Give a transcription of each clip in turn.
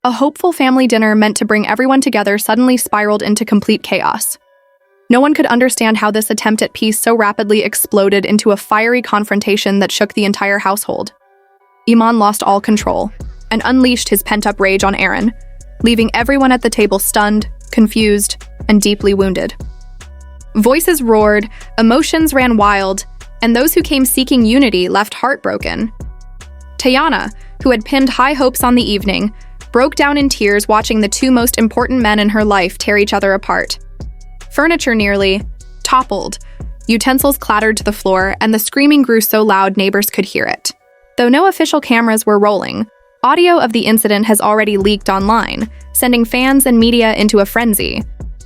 A hopeful family dinner meant to bring everyone together suddenly spiraled into complete chaos. No one could understand how this attempt at peace so rapidly exploded into a fiery confrontation that shook the entire household. Iman lost all control and unleashed his pent-up rage on Aaron, leaving everyone at the table stunned, confused, and deeply wounded. Voices roared, emotions ran wild, and those who came seeking unity left heartbroken. Tayana, who had pinned high hopes on the evening, broke down in tears watching the two most important men in her life tear each other apart. Furniture nearly toppled, utensils clattered to the floor, and the screaming grew so loud neighbors could hear it. Though no official cameras were rolling, audio of the incident has already leaked online, sending fans and media into a frenzy,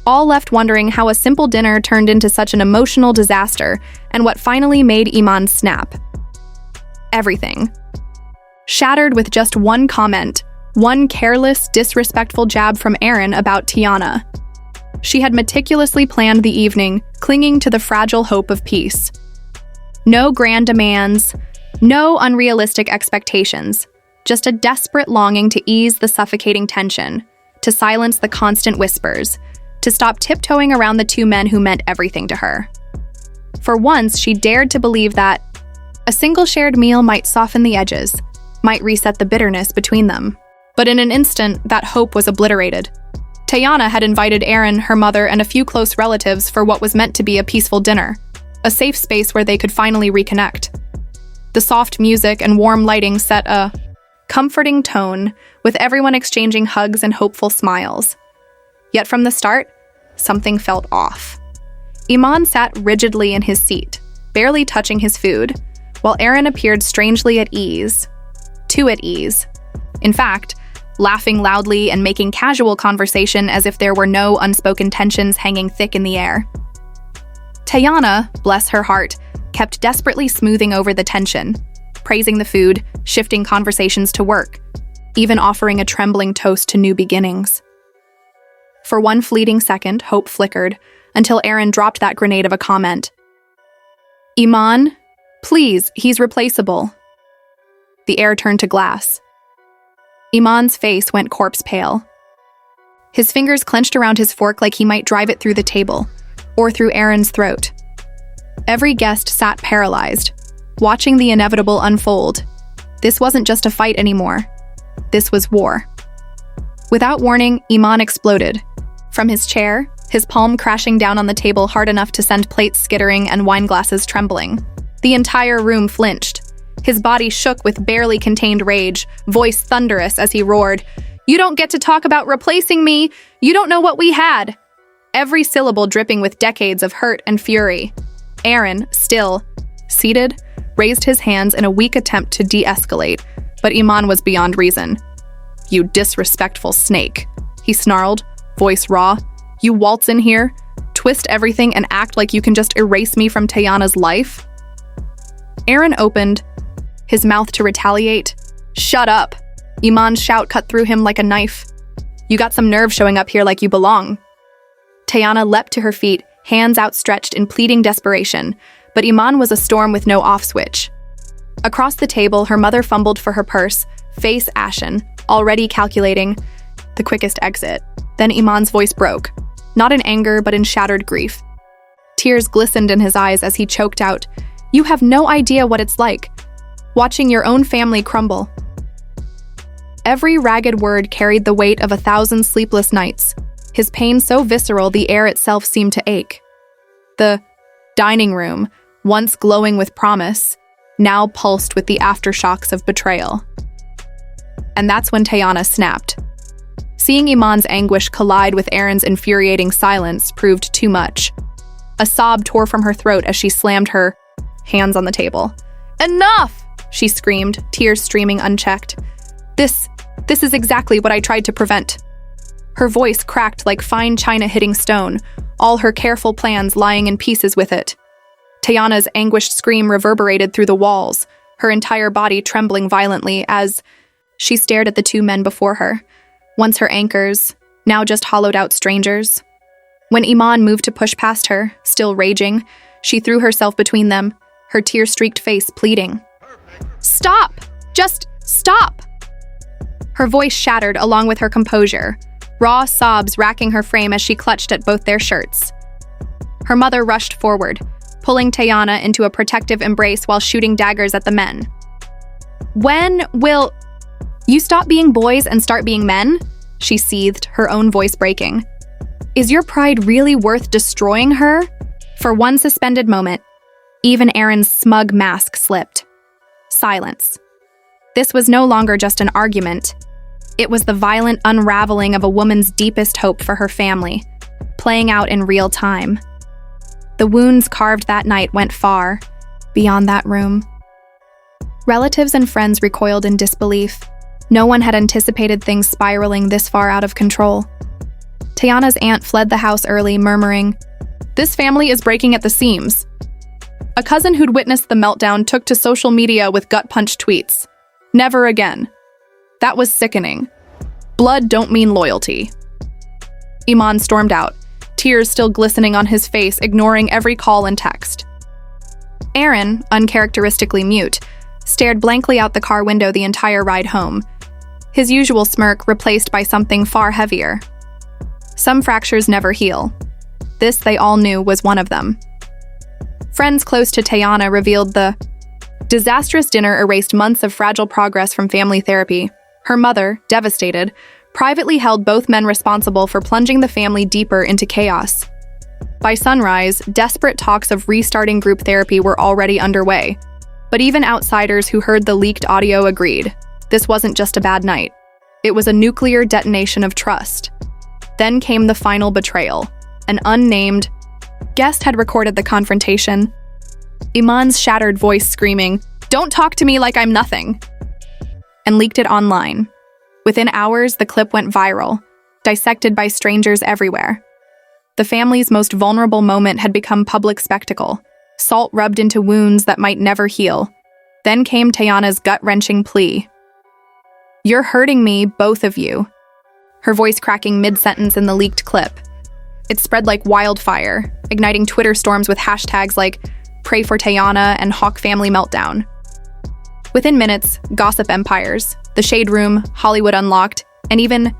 all left wondering how a simple dinner turned into such an emotional disaster and what finally made Iman snap. Everything. Shattered with just one comment, one careless, disrespectful jab from Aaron about Tiana. She had meticulously planned the evening, clinging to the fragile hope of peace. No grand demands, no unrealistic expectations, just a desperate longing to ease the suffocating tension, to silence the constant whispers, to stop tiptoeing around the two men who meant everything to her. For once, she dared to believe that a single shared meal might soften the edges, might reset the bitterness between them. But in an instant, that hope was obliterated. Tayana had invited Aaron, her mother, and a few close relatives for what was meant to be a peaceful dinner, a safe space where they could finally reconnect. The soft music and warm lighting set a comforting tone, with everyone exchanging hugs and hopeful smiles. Yet from the start, something felt off. Iman sat rigidly in his seat, barely touching his food, while Aaron appeared strangely at ease. Too at ease. In fact, laughing loudly and making casual conversation as if there were no unspoken tensions hanging thick in the air. Tayana, bless her heart, kept desperately smoothing over the tension, praising the food, shifting conversations to work, even offering a trembling toast to new beginnings. For one fleeting second, hope flickered, until Aaron dropped that grenade of a comment. "Iman, please, he's replaceable." The air turned to glass. Iman's face went corpse pale. His fingers clenched around his fork like he might drive it through the table, or through Aaron's throat. Every guest sat paralyzed, watching the inevitable unfold. This wasn't just a fight anymore. This was war. Without warning, Iman exploded. From his chair, his palm crashing down on the table hard enough to send plates skittering and wine glasses trembling. The entire room flinched. His body shook with barely contained rage, voice thunderous as he roared, "You don't get to talk about replacing me! You don't know what we had!" Every syllable dripping with decades of hurt and fury. Aaron, still seated, raised his hands in a weak attempt to de-escalate, but Iman was beyond reason. "You disrespectful snake," he snarled, voice raw. "You waltz in here, twist everything, and act like you can just erase me from Tayana's life?" Aaron opened his mouth to retaliate. "Shut up!" Iman's shout cut through him like a knife. "You got some nerve showing up here like you belong." Tayana leapt to her feet, hands outstretched in pleading desperation, but Iman was a storm with no off switch. Across the table, her mother fumbled for her purse, face ashen, already calculating the quickest exit. Then Iman's voice broke, not in anger but in shattered grief. Tears glistened in his eyes as he choked out, "You have no idea what it's like, watching your own family crumble." Every ragged word carried the weight of 1,000 sleepless nights, his pain so visceral the air itself seemed to ache. The dining room, once glowing with promise, now pulsed with the aftershocks of betrayal. And that's when Tayana snapped. Seeing Iman's anguish collide with Aaron's infuriating silence proved too much. A sob tore from her throat as she slammed her hands on the table. "Enough!" she screamed, tears streaming unchecked. This is exactly what I tried to prevent." Her voice cracked like fine china hitting stone, all her careful plans lying in pieces with it. Tayana's anguished scream reverberated through the walls, her entire body trembling violently as she stared at the two men before her, once her anchors, now just hollowed-out strangers. When Iman moved to push past her, still raging, she threw herself between them, her tear-streaked face pleading. "Stop! Just stop!" Her voice shattered along with her composure, raw sobs racking her frame as she clutched at both their shirts. Her mother rushed forward, pulling Tayana into a protective embrace while shooting daggers at the men. "When will you stop being boys and start being men?" she seethed, her own voice breaking. "Is your pride really worth destroying her?" For one suspended moment, even Aaron's smug mask slipped. Silence. This was no longer just an argument. It was the violent unraveling of a woman's deepest hope for her family, playing out in real time. The wounds carved that night went far, beyond that room. Relatives and friends recoiled in disbelief. No one had anticipated things spiraling this far out of control. Tayana's aunt fled the house early, murmuring, "This family is breaking at the seams." A cousin who'd witnessed the meltdown took to social media with gut-punch tweets. "Never again." That was sickening. Blood don't mean loyalty. Iman stormed out, tears still glistening on his face, ignoring every call and text. Aaron, uncharacteristically mute, stared blankly out the car window the entire ride home, his usual smirk replaced by something far heavier. Some fractures never heal. This, they all knew, was one of them. Friends close to Tayana revealed the disastrous dinner erased months of fragile progress from family therapy. Her mother, devastated, privately held both men responsible for plunging the family deeper into chaos. By sunrise, desperate talks of restarting group therapy were already underway. But even outsiders who heard the leaked audio agreed. This wasn't just a bad night. It was a nuclear detonation of trust. Then came the final betrayal. An unnamed guest had recorded the confrontation. Iman's shattered voice screaming, "Don't talk to me like I'm nothing," and leaked it online. Within hours, the clip went viral, dissected by strangers everywhere. The family's most vulnerable moment had become public spectacle, salt rubbed into wounds that might never heal. Then came Tayana's gut-wrenching plea. "You're hurting me, both of you," her voice cracking mid-sentence in the leaked clip. It spread like wildfire, igniting Twitter storms with hashtags like "Pray for Tayana" and "Hawk Family Meltdown." Within minutes, gossip empires, The Shade Room, Hollywood Unlocked, and even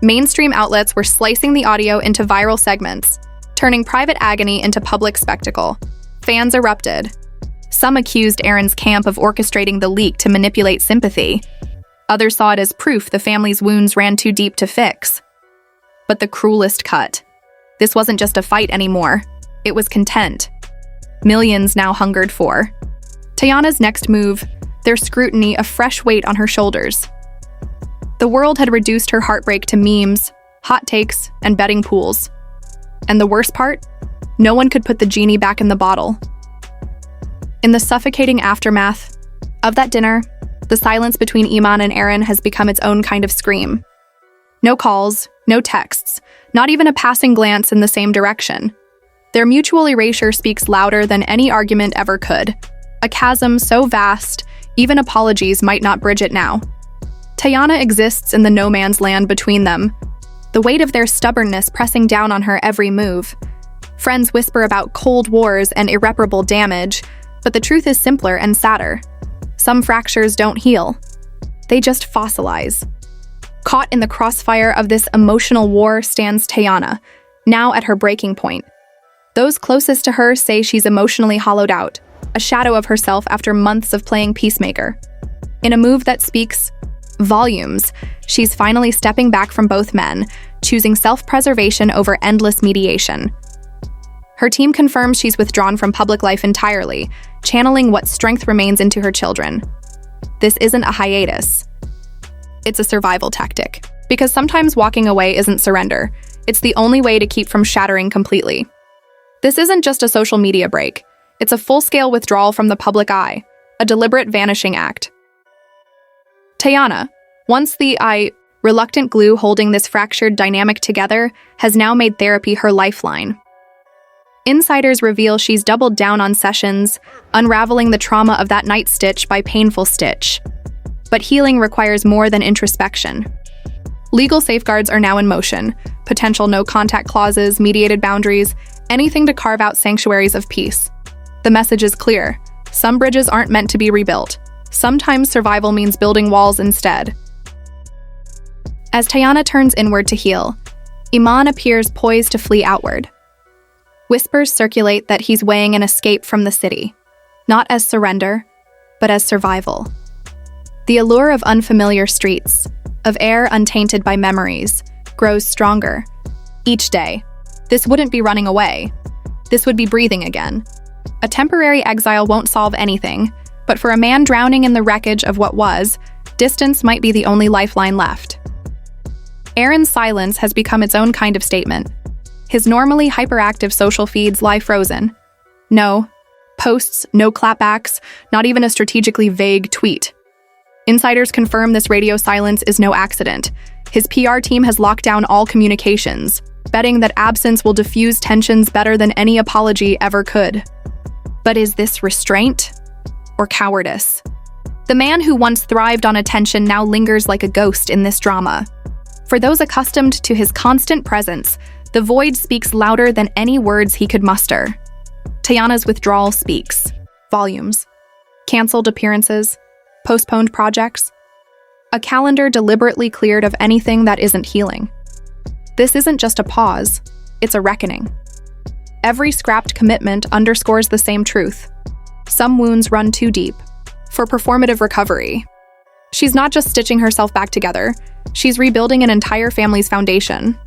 mainstream outlets were slicing the audio into viral segments, turning private agony into public spectacle. Fans erupted. Some accused Aaron's camp of orchestrating the leak to manipulate sympathy. Others saw it as proof the family's wounds ran too deep to fix. But the cruelest cut. This wasn't just a fight anymore. It was content. Millions now hungered for. Tayana's next move, their scrutiny a fresh weight on her shoulders. The world had reduced her heartbreak to memes, hot takes, and betting pools. And the worst part? No one could put the genie back in the bottle. In the suffocating aftermath of that dinner, the silence between Iman and Aaron has become its own kind of scream. No calls, no texts, not even a passing glance in the same direction. Their mutual erasure speaks louder than any argument ever could. A chasm so vast, even apologies might not bridge it now. Tayana exists in the no man's land between them, the weight of their stubbornness pressing down on her every move. Friends whisper about cold wars and irreparable damage, but the truth is simpler and sadder. Some fractures don't heal. They just fossilize. Caught in the crossfire of this emotional war stands Tayana, now at her breaking point. Those closest to her say she's emotionally hollowed out, a shadow of herself after months of playing peacemaker. In a move that speaks volumes, she's finally stepping back from both men, choosing self-preservation over endless mediation. Her team confirms she's withdrawn from public life entirely, channeling what strength remains into her children. This isn't a hiatus. It's a survival tactic. Because sometimes walking away isn't surrender. It's the only way to keep from shattering completely. This isn't just a social media break. It's a full-scale withdrawal from the public eye, a deliberate vanishing act. Tayana, once the reluctant glue holding this fractured dynamic together, has now made therapy her lifeline. Insiders reveal she's doubled down on sessions, unraveling the trauma of that night stitch by painful stitch. But healing requires more than introspection. Legal safeguards are now in motion, potential no-contact clauses, mediated boundaries, anything to carve out sanctuaries of peace. The message is clear. Some bridges aren't meant to be rebuilt. Sometimes survival means building walls instead. As Tayana turns inward to heal, Iman appears poised to flee outward. Whispers circulate that he's weighing an escape from the city, not as surrender, but as survival. The allure of unfamiliar streets, of air untainted by memories, grows stronger. Each day, this wouldn't be running away. This would be breathing again. A temporary exile won't solve anything, but for a man drowning in the wreckage of what was, distance might be the only lifeline left. Aaron's silence has become its own kind of statement. His normally hyperactive social feeds lie frozen. No posts, no clapbacks, not even a strategically vague tweet. Insiders confirm this radio silence is no accident. His PR team has locked down all communications, betting that absence will diffuse tensions better than any apology ever could. But is this restraint or cowardice? The man who once thrived on attention now lingers like a ghost in this drama. For those accustomed to his constant presence, the void speaks louder than any words he could muster. Tayana's withdrawal speaks volumes. Cancelled appearances, postponed projects, a calendar deliberately cleared of anything that isn't healing. This isn't just a pause, it's a reckoning. Every scrapped commitment underscores the same truth. Some wounds run too deep for performative recovery. She's not just stitching herself back together, she's rebuilding an entire family's foundation.